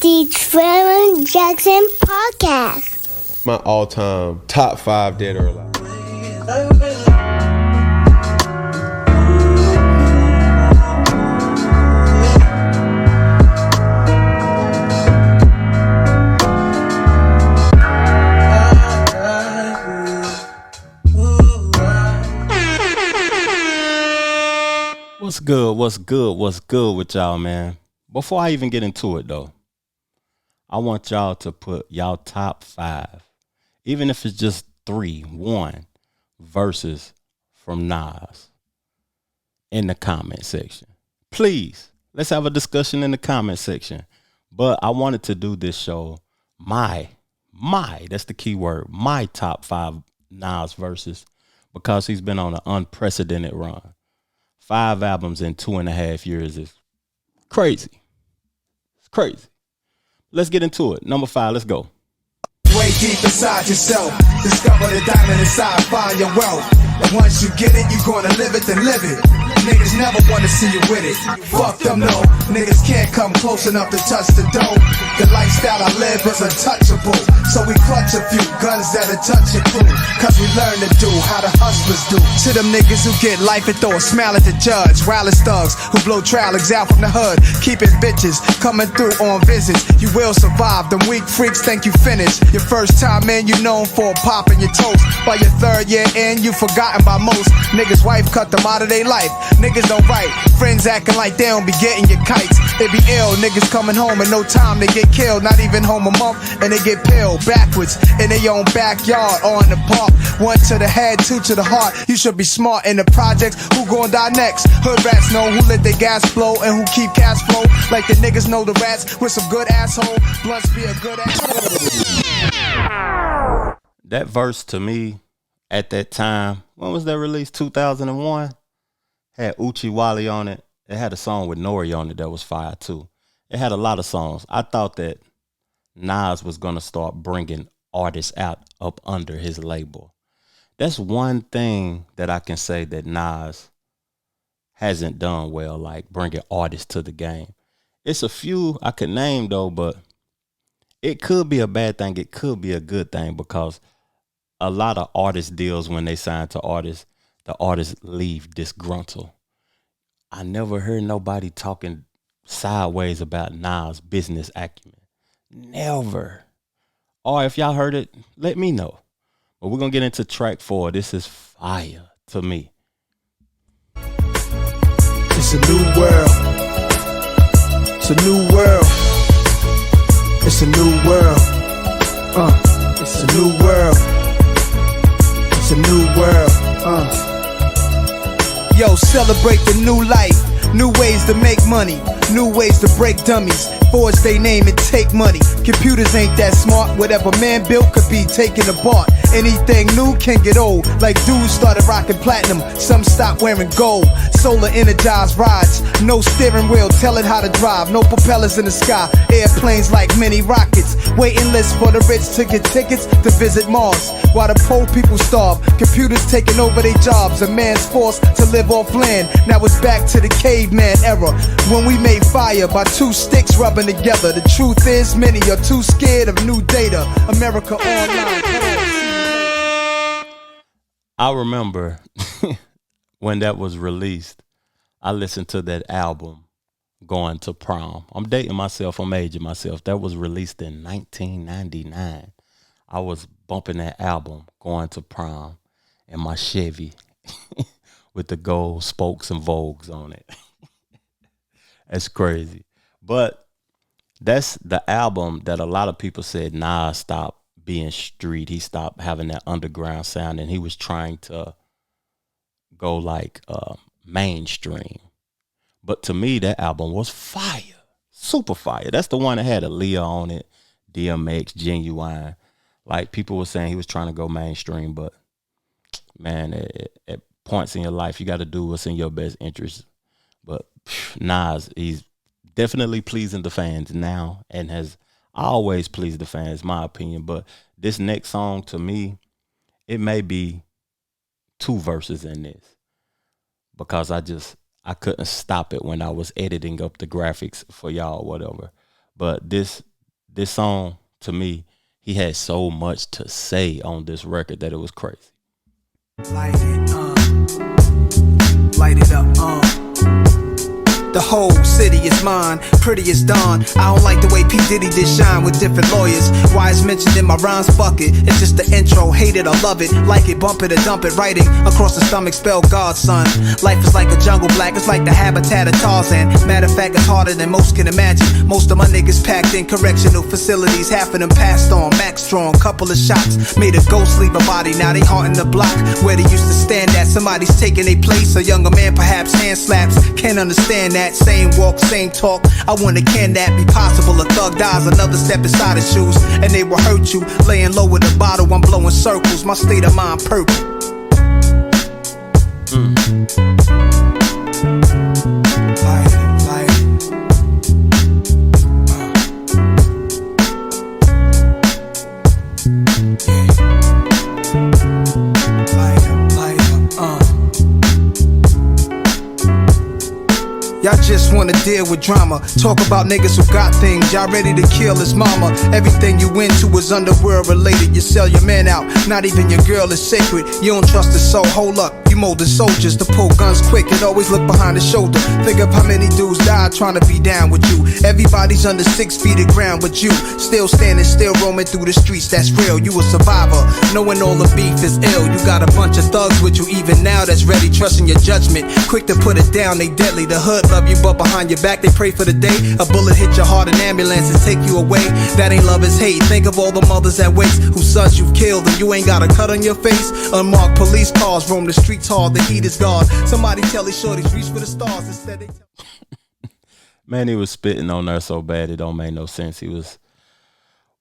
the Trevor Jackson Podcast. My all-time top 5 dead or alive. What's good with y'all, man? Before I even get into it, though, I want y'all to put y'all top 5, even if it's just 1 verses from Nas in the comment section. Please, let's have a discussion in the comment section. But I wanted to do this show, that's the key word, my top 5 Nas verses, because he's been on an unprecedented run. 5 albums in 2.5 years is crazy. It's crazy. Let's get into it. Number 5, let's go. Way deep inside yourself, discover the diamond inside, find your wealth. And once you get it, you gonna live it, then live it. Niggas never wanna see you with it. Fuck them, no. Niggas can't come close enough to touch the dough. The lifestyle I live is untouchable. So we clutch a few guns that'll touch your crew. Cause we learn to do how the hustlers do. To them niggas who get life and throw a smile at the judge. Wireless thugs who blow trailegs out from the hood. Keeping bitches coming through on visits. You will survive. Them weak freaks think you finished. Your first time in, you known for popping your toast. By your 3rd year in, you forgotten by most. Niggas' wife cut them out of their life. Niggas don't write. Friends acting like they don't be getting your kites. They be ill. Niggas coming home in no time. They get killed. Not even home a month. And they get peeled backwards in their own backyard or in the park. 1 to the head, 2 to the heart. You should be smart in the projects. Who gon' die next? Hood rats know who let their gas flow and who keep cash flow. Like the niggas know the rats with some good asshole. Blunts be a good asshole. That verse to me at that time, when was that released? 2001? Had Uchi Wally on it. It had a song with Nori on it that was fire too. It had a lot of songs. I thought that Nas was going to start bringing artists out up under his label. That's one thing that I can say that Nas hasn't done well, like bringing artists to the game. It's a few I could name though, but it could be a bad thing. It could be a good thing because a lot of artist deals when they sign to artists, the artists leave disgruntled. I never heard nobody talking sideways about Nas' business acumen. Never. Or if y'all heard it, let me know. But we're going to get into track 4. This is fire to me. It's a new world. It's a new world. It's a new world. It's a new world. It's a new world. Yo, celebrate the new life. New ways to make money. New ways to break dummies. Forge they name and take money. Computers ain't that smart. Whatever man built could be taken apart. Anything new can get old. Like dudes started rocking platinum. Some stopped wearing gold. Solar energized rides. No steering wheel, tell it how to drive. No propellers in the sky. Airplanes like mini rockets. Waiting lists for the rich to get tickets to visit Mars. While the poor people starve. Computers taking over their jobs. A man's forced to live off land. Now it's back to the caveman era. When we made fire by 2 sticks rubbing together. The truth is many are too scared of new data. America Online. I remember when that was released, I listened to that album, Going to Prom. I'm dating myself, I'm aging myself. That was released in 1999. I was bumping that album, Going to Prom, in my Chevy with the gold spokes and Vogues on it. That's crazy. But that's the album that a lot of people said Nas stopped being street. He stopped having that underground sound and he was trying to go like mainstream. But to me, that album was fire. Super fire. That's the one that had Aaliyah on it, DMX, Genuine. Like people were saying he was trying to go mainstream, but man, at points in your life, you got to do what's in your best interest. But Nas, he's definitely pleasing the fans now and has always pleased the fans, my opinion. But this next song, to me, it may be 2 verses in this because I couldn't stop it when I was editing up the graphics for y'all or whatever. But this this song, to me, he had so much to say on this record that it was crazy. Light it up, The whole city is mine, pretty as dawn. I don't like the way P. Diddy did shine with different lawyers. Why it's mentioned in my rhymes bucket. It's just the intro, hate it or love it. Like it, bump it or dump it. Writing across the stomach, spell God, son. Life is like a jungle black, it's like the habitat of Tarzan. Matter of fact, it's harder than most can imagine. Most of my niggas packed in correctional facilities. Half of them passed on, max strong, couple of shots. Made a ghost leave a body, now they haunting the block. Where they used to stand at, somebody's taking their place. A younger man perhaps hand slaps, can't understand that. Same walk, same talk. I wonder, can that be possible? A thug dies, another step inside his shoes, and they will hurt you. Laying low with a bottle, I'm blowing circles. My state of mind purple. Light up. Y'all just wanna deal with drama. Talk about niggas who got things. Y'all ready to kill his mama. Everything you into is underworld related. You sell your man out, not even your girl is sacred. You don't trust the soul, hold up. You molding soldiers to pull guns quick and always look behind the shoulder. Think of how many dudes died trying to be down with you. Everybody's under 6 feet of ground but you. Still standing, still roaming through the streets, that's real. You a survivor, knowing all the beef is ill. You got a bunch of thugs with you even now that's ready, trusting your judgment. Quick to put it down, they deadly. The hood love you, but behind your back they pray for the day a bullet hit your heart and ambulances take you away. That ain't love, it's hate. Think of all the mothers that waste, whose sons you've killed and you ain't got a cut on your face. Unmarked police cars roam the streets hard, the heat is gone. Somebody tell these shorties reach for the stars instead they Man, he was spitting on there so bad it don't make no sense. He was.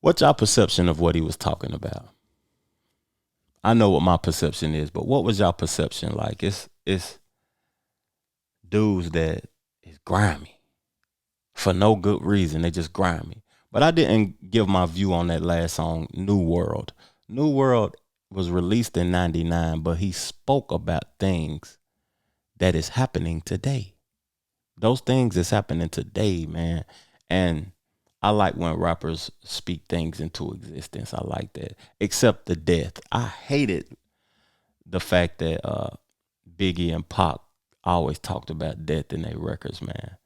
What's your perception of what he was talking about? I know what my perception is, but what was y'all perception like? It's dudes that is grimy for no good reason. They just grimy. But I didn't give my view on that last song, New World. New World was released in 99, but he spoke about things that is happening today. Those things is happening today, man. And I like when rappers speak things into existence. I like that. Except the death. I hated the fact that Biggie and Pac always talked about death in their records, man.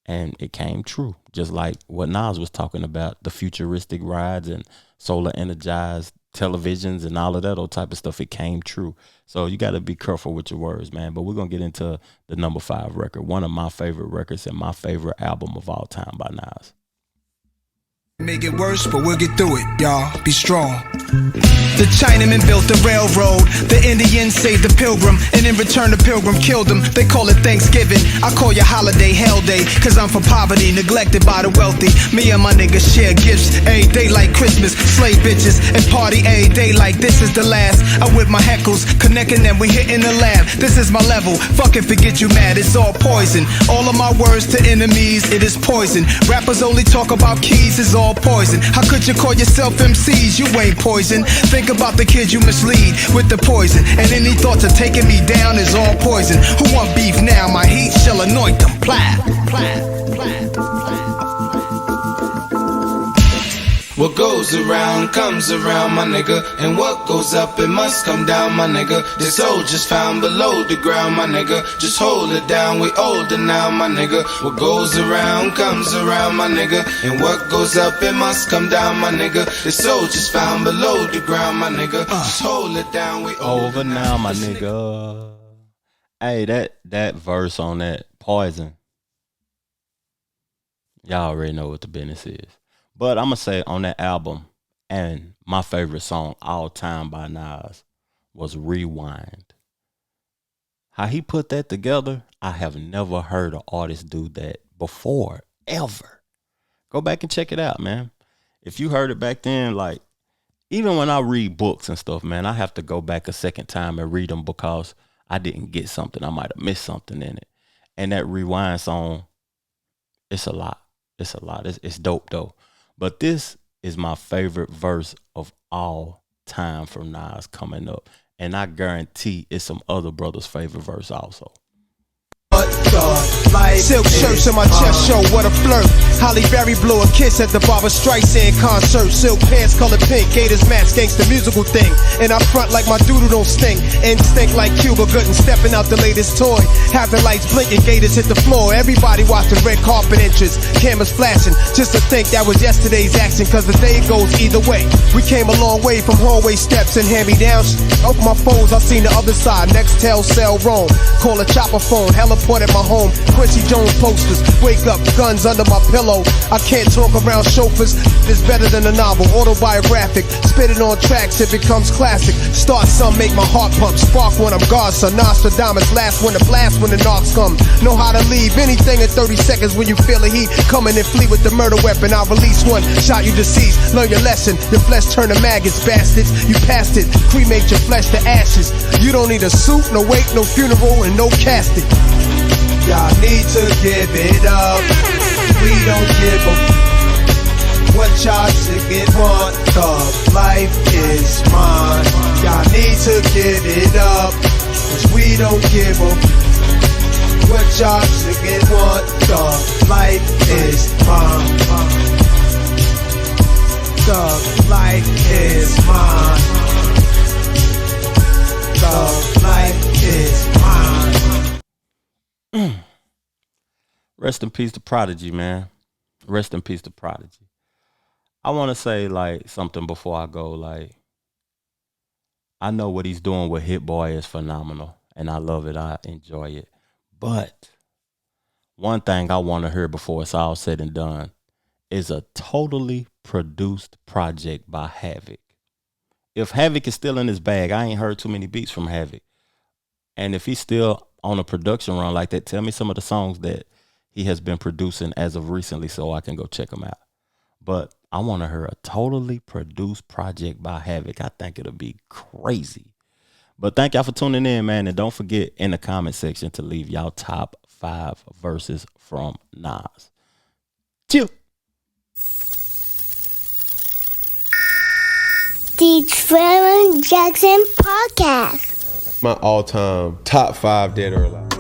And it came true. Just like what Nas was talking about, the futuristic rides and solar energized televisions and all of that old type of stuff. It came true. So you got to be careful with your words, man. But we're going to get into the number 5 record. One of my favorite records and my favorite album of all time by Nas. Make it worse, but we'll get through it, y'all. Be strong. The Chinaman built the railroad. The Indians saved the pilgrim, and in return the pilgrim killed him. They call it Thanksgiving. I call your holiday Hell Day, cause I'm for poverty, neglected by the wealthy. Me and my niggas share gifts every day like Christmas. Slave bitches and party every day like this is the last. I whip my heckles, connecting them, we hitting the lab. This is my level, fucking forget you mad, it's all poison. All of my words to enemies, it is poison. Rappers only talk about keys, it's all poison. How could you call yourself MCs? You ain't poison. Think about the kids you mislead with the poison. And any thoughts of taking me down is all poison. Who want beef now? My heat shall anoint them. Plat, plat, plat, plat. What goes around comes around, my nigga. And what goes up, it must come down, my nigga. The soldiers found below the ground, my nigga. Just hold it down, we older now, my nigga. What goes around comes around, my nigga. And what goes up, it must come down, my nigga. The soldiers found below the ground, my nigga. Just hold it down, we Over now, my nigga. Hey, that verse on that Poison. Y'all already know what the business is. But I'm going to say on that album, and my favorite song all time by Nas was Rewind. How he put that together, I have never heard an artist do that before, ever. Go back and check it out, man. If you heard it back then, like, even when I read books and stuff, man, I have to go back a second time and read them because I didn't get something. I might have missed something in it. And that Rewind song, it's a lot. It's a lot. It's dope, though. But this is my favorite verse of all time from Nas coming up. And I guarantee it's some other brothers' favorite verse also. Silk shirts on my chest show, what a flirt. Holly Berry blew a kiss at the Barbra Streisand concert. Silk pants colored pink, Gators match, gangsta musical thing. And I front like my doodle don't stink. Instinct like Cuba Gooding, stepping out the latest toy. Have the lights blinking, Gators hit the floor. Everybody watching red carpet entrance, cameras flashing. Just to think that was yesterday's action, cause the day goes either way. We came a long way from hallway steps and hand-me-downs. Open my phones, I seen the other side. Nextel, cell, roam. Call a chopper phone, heliport at my home. Quincy Jones posters, wake up, guns under my pillow. I can't talk around chauffeurs, it's better than a novel, autobiographic. Spit it on tracks, it becomes classic. Start some, make my heart pump, spark when I'm godson. Nostradamus, last one to blast when the knocks come. Know how to leave anything in 30 seconds when you feel the heat coming and flee with the murder weapon. I'll release one, shot you deceased. Learn your lesson, your flesh turn to maggots, bastards. You passed it, cremate your flesh to ashes. You don't need a suit, no wake, no funeral, and no casket. Y'all need to give it up. We don't give a what y'all chicken want. The life is mine. Y'all need to give it up, cause we don't give a what y'all chicken want. The life is mine. The life is mine. The life is mine. Rest in peace to Prodigy, man. Rest in peace to Prodigy. I want to say like something before I go. Like, I know what he's doing with Hit Boy is phenomenal, and I love it. I enjoy it. But one thing I want to hear before it's all said and done is a totally produced project by Havoc. If Havoc is still in his bag, I ain't heard too many beats from Havoc. And if he's still on a production run like that, tell me some of the songs that he has been producing as of recently so I can go check them out. But I want to hear a totally produced project by Havoc. I think it'll be crazy. But thank y'all for tuning in, man. And don't forget in the comment section to leave y'all top 5 verses from Nas. Chill. The Trevor Jackson Podcast. My all-time top 5 dead or alive.